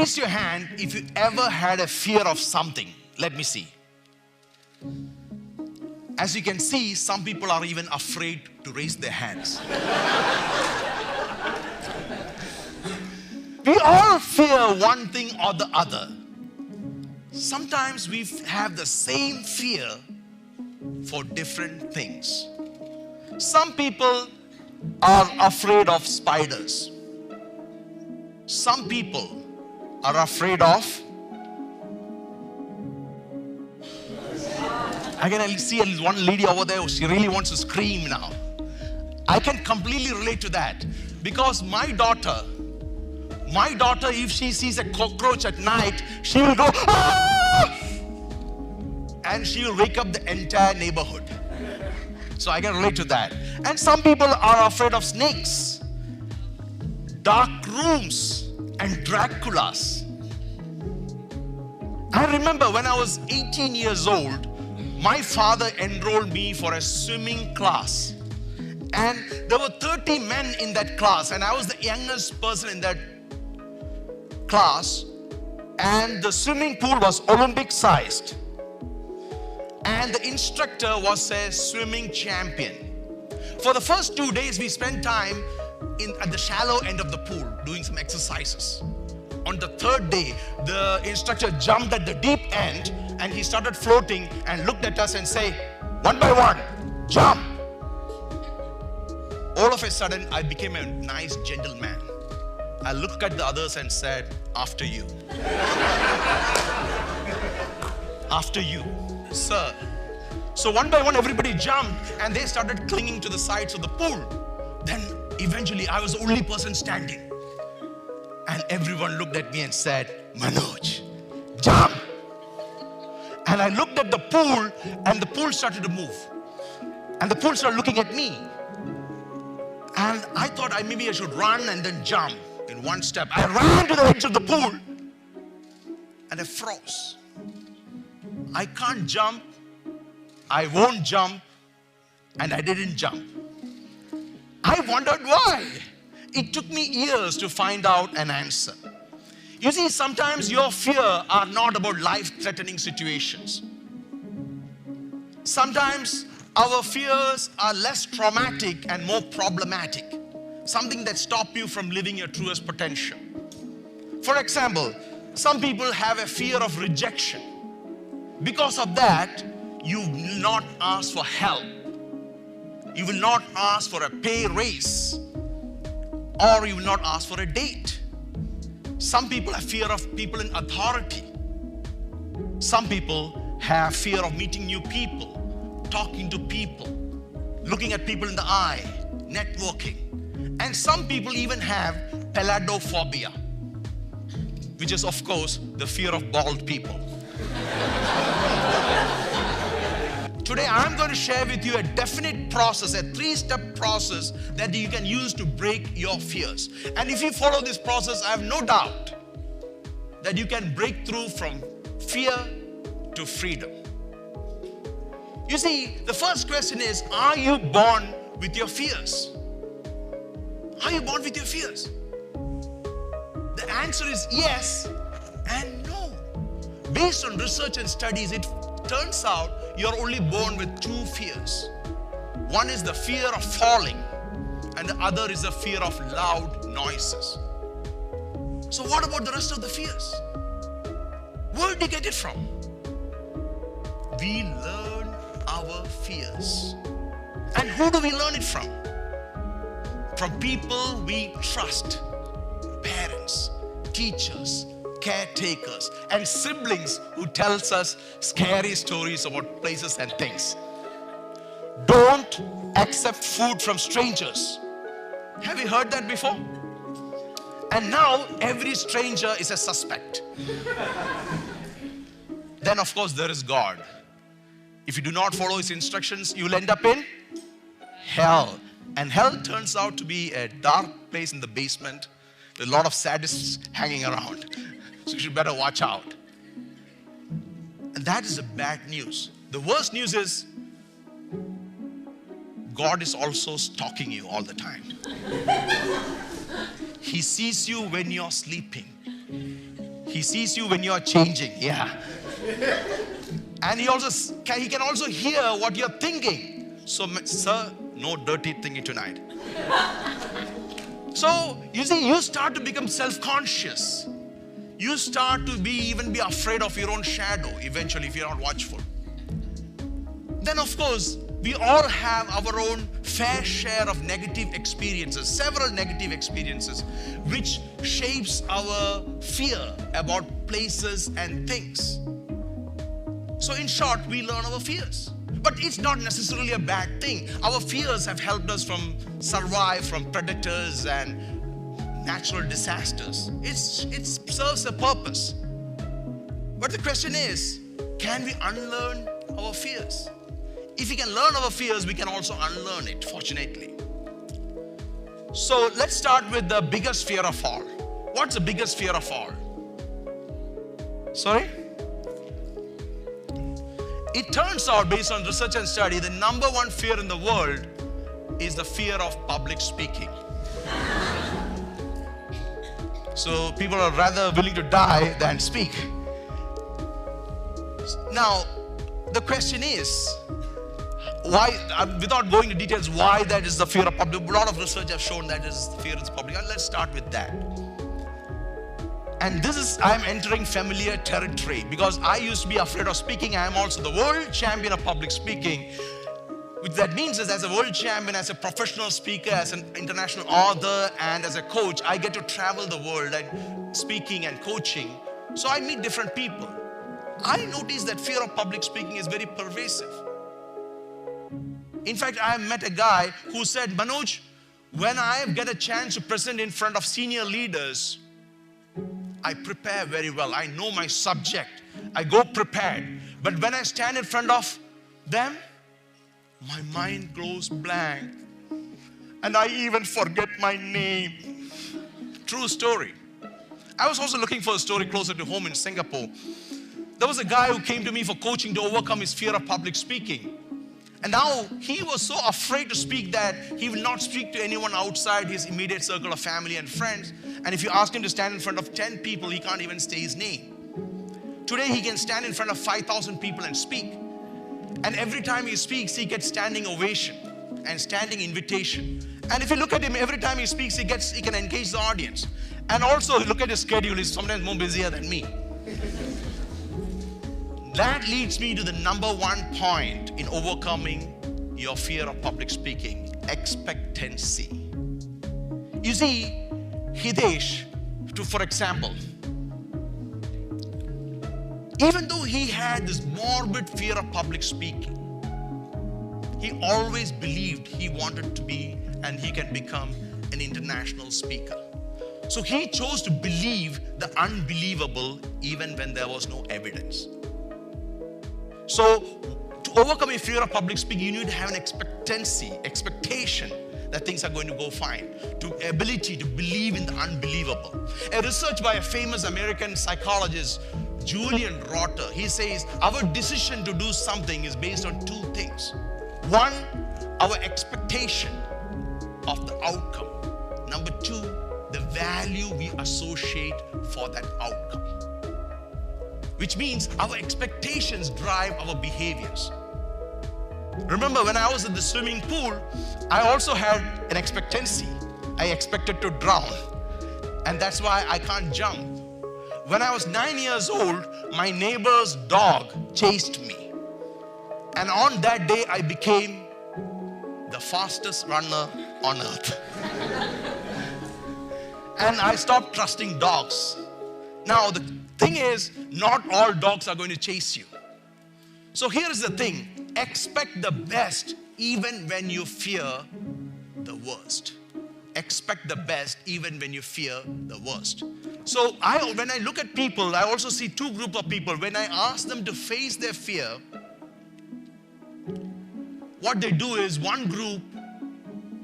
Raise your hand if you ever had a fear of something. Let me see. As you can see, some people are even afraid to raise their hands. We all fear one thing or the other. Sometimes we have the same fear for different things. Some people are afraid of spiders. Some people are afraid of... Again, I see one lady over there, she really wants to scream now. I can completely relate to that. Because my daughter, if she sees a cockroach at night, she will go, "Ah!" And she will wake up the entire neighborhood. So I can relate to that. And some people are afraid of snakes, dark rooms, and Draculas. I remember when I was 18 years old, my father enrolled me for a swimming class. And there were 30 men in that class, and I was the youngest person in that class. And the swimming pool was Olympic sized. And the instructor was a swimming champion. For the first 2 days, we spent time at the shallow end of the pool doing some exercises. On the third day, the instructor jumped at the deep end and he started floating and looked at us and said, "One by one, jump." All of a sudden, I became a nice gentleman. I looked at the others and said, "After you." After you, sir. So one by one, everybody jumped and they started clinging to the sides of the pool. Then eventually, I was the only person standing. And everyone looked at me and said, "Manoj, jump." And I looked at the pool and the pool started to move. And the pool started looking at me. And I thought maybe I should run and then jump in one step. I ran to the edge of the pool and I froze. I can't jump, I won't jump, and I didn't jump. I wondered why. It took me years to find out an answer. You see, sometimes your fear are not about life-threatening situations. Sometimes our fears are less traumatic and more problematic. Something that stops you from living your truest potential. For example, some people have a fear of rejection. Because of that, you will not ask for help. You will not ask for a pay raise. Or you will not ask for a date. Some people have fear of people in authority. Some people have fear of meeting new people, talking to people, looking at people in the eye, networking. And some people even have peladophobia, which is, of course, the fear of bald people. Today, I'm going to share with you a definite process, a 3-step process that you can use to break your fears. And if you follow this process, I have no doubt that you can break through from fear to freedom. You see, the first question is, are you born with your fears? Are you born with your fears? The answer is yes and no. Based on research and studies, it turns out you're only born with 2 fears. One is the fear of falling, and the other is the fear of loud noises. So what about the rest of the fears? Where do you get it from? We learn our fears. And who do we learn it from? From people we trust. Parents, teachers, caretakers, and siblings who tells us scary stories about places and things. Don't accept food from strangers. Have you heard that before? And now every stranger is a suspect. Then of course there is God. If you do not follow his instructions, you will end up in hell. And hell turns out to be a dark place in the basement with a lot of sadists hanging around. So you should better watch out. And that is the bad news. The worst news is God is also stalking you all the time. He sees you when you're sleeping. He sees you when you are changing. Yeah. And he can also hear what you're thinking. So, sir, no dirty thinking tonight. So, you see, you start to become self-conscious. You start to even be afraid of your own shadow eventually if you're not watchful. Then, of course, we all have our own fair share of negative experiences, several negative experiences, which shapes our fear about places and things. So in short, we learn our fears. But it's not necessarily a bad thing. Our fears have helped us survive from predators and natural disasters. It serves a purpose. But the question is, can we unlearn our fears? If we can learn our fears, we can also unlearn it, fortunately. So let's start with the biggest fear of all. What's the biggest fear of all? Sorry? It turns out, based on research and study, the number one fear in the world is the fear of public speaking. So people are rather willing to die than speak. Now, the question is, why, without going into details, why that is the fear of public. A lot of research have shown that is the fear of public. And let's start with that. And I'm entering familiar territory because I used to be afraid of speaking. I am also the world champion of public speaking. Which that means is, as a world champion, as a professional speaker, as an international author, and as a coach, I get to travel the world and speaking and coaching. So I meet different people. I notice that fear of public speaking is very pervasive. In fact, I met a guy who said, Manoj, when I get a chance to present in front of senior leaders, I prepare very well. I know my subject. I go prepared. But when I stand in front of them, my mind goes blank. And I even forget my name. True story. I was also looking for a story closer to home in Singapore. There was a guy who came to me for coaching to overcome his fear of public speaking. And now he was so afraid to speak that he will not speak to anyone outside his immediate circle of family and friends. And if you ask him to stand in front of 10 people, he can't even say his name. Today he can stand in front of 5,000 people and speak. And every time he speaks, he gets standing ovation and standing invitation. And if you look at him, every time he speaks, he can engage the audience. And also look at his schedule, he's sometimes more busier than me. That leads me to the number one point in overcoming your fear of public speaking: expectancy. You see, Hitesh, for example, even though he had this morbid fear of public speaking, he always believed he wanted to be and he can become an international speaker. So he chose to believe the unbelievable even when there was no evidence. So, to overcome a fear of public speaking, you need to have an expectation that things are going to go fine, to ability to believe in the unbelievable. A research by a famous American psychologist, Julian Rotter, he says, our decision to do something is based on two things. One, our expectation of the outcome. Number two, the value we associate for that outcome. Which means our expectations drive our behaviors. Remember, when I was in the swimming pool, I also had an expectancy. I expected to drown. And that's why I can't jump. When I was 9 years old, my neighbor's dog chased me. And on that day, I became the fastest runner on earth. And I stopped trusting dogs. Now, the thing is, not all dogs are going to chase you. So here is the thing. Expect the best even when you fear the worst. Expect the best even when you fear the worst. So when I look at people, I also see two groups of people. When I ask them to face their fear, what they do is one group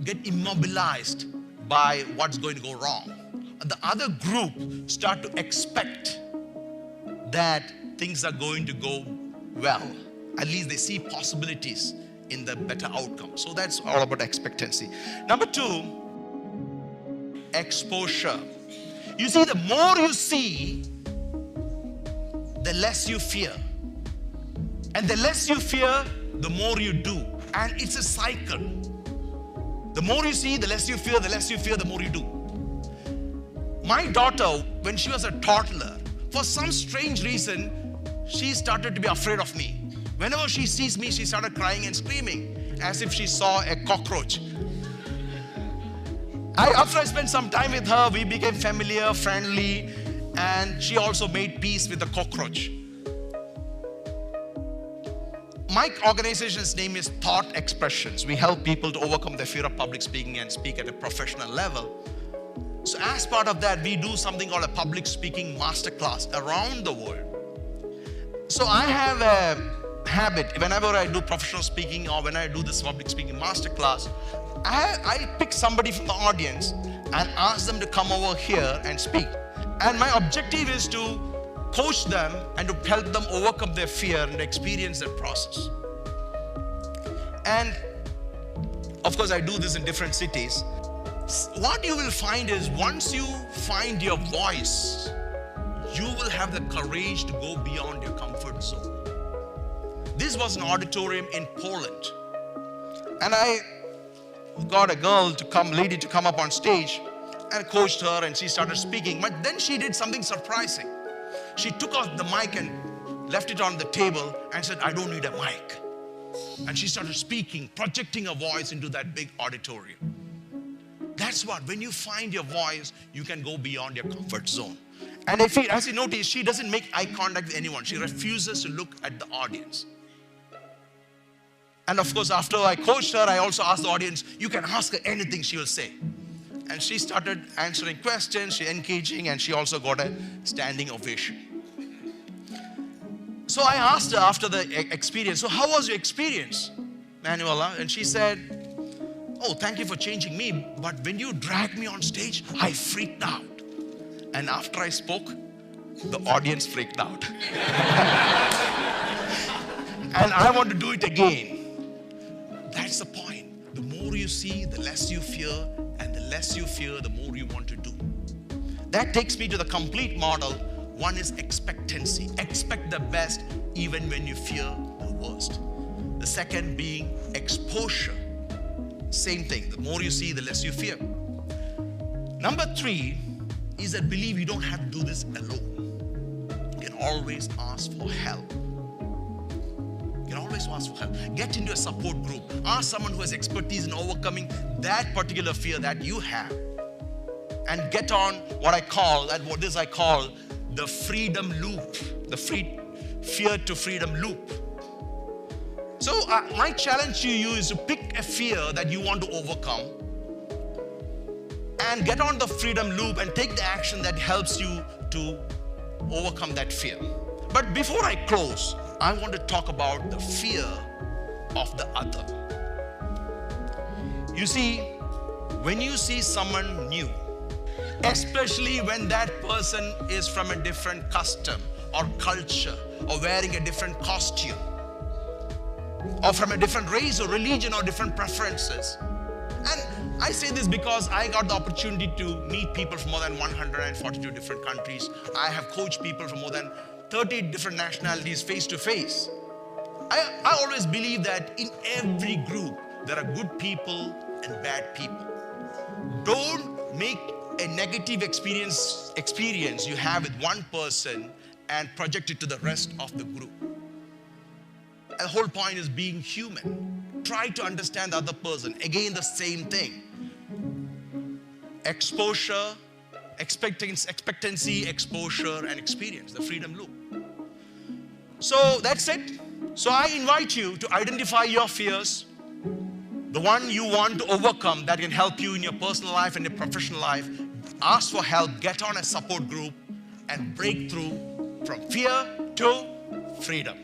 get immobilized by what's going to go wrong. The other group start to expect that things are going to go well. At least they see possibilities in the better outcome. So that's all about expectancy. Number two, exposure. You see, the more you see, the less you fear. And the less you fear, the more you do. And it's a cycle. The more you see, the less you fear, the less you fear, the more you do. My daughter, when she was a toddler, for some strange reason, she started to be afraid of me. Whenever she sees me, she started crying and screaming as if she saw a cockroach. After I spent some time with her, we became familiar, friendly, and she also made peace with the cockroach. My organization's name is Thought Expressions. We help people to overcome the fear of public speaking and speak at a professional level. So as part of that, we do something called a public speaking masterclass around the world. So I have a habit, whenever I do professional speaking or when I do this public speaking masterclass, I pick somebody from the audience and ask them to come over here and speak. And my objective is to coach them and to help them overcome their fear and experience that process. And of course, I do this in different cities. What you will find is once you find your voice, you will have the courage to go beyond your comfort zone. This was an auditorium in Poland. And I got a lady to come up on stage and coached her and she started speaking. But then she did something surprising. She took off the mic and left it on the table and said, I don't need a mic. And she started speaking, projecting her voice into that big auditorium. That's what, when you find your voice, you can go beyond your comfort zone. And as you notice, she doesn't make eye contact with anyone. She refuses to look at the audience. And of course, after I coached her, I also asked the audience, you can ask her anything, she will say. And she started answering questions, she engaging, and she also got a standing ovation. So I asked her after the experience, so how was your experience, Manuela? And she said, oh, thank you for changing me, but when you dragged me on stage, I freaked out. And after I spoke, the audience freaked out. And I want to do it again. That's the point. The more you see, the less you fear, and the less you fear, the more you want to do. That takes me to the complete model. One is expectancy. Expect the best even when you fear the worst. The second being exposure. Same thing. The more you see, the less you fear. Number 3 is that believe you don't have to do this alone. You can always ask for help. You can always ask for help. Get into a support group. Ask someone who has expertise in overcoming that particular fear that you have. And get on what I call the freedom loop. The fear to freedom loop. So my challenge to you is to pick a fear that you want to overcome and get on the freedom loop and take the action that helps you to overcome that fear. But before I close, I want to talk about the fear of the other. You see, when you see someone new, especially when that person is from a different custom or culture or wearing a different costume, or from a different race or religion or different preferences. And I say this because I got the opportunity to meet people from more than 142 different countries. I have coached people from more than 30 different nationalities face to face. I always believe that in every group, there are good people and bad people. Don't make a negative experience you have with one person and project it to the rest of the group. The whole point is being human. Try to understand the other person. Again, the same thing. Exposure, expectancy, exposure, and experience, the freedom loop. So that's it. So I invite you to identify your fears, the one you want to overcome that can help you in your personal life and your professional life. Ask for help, get on a support group, and break through from fear to freedom.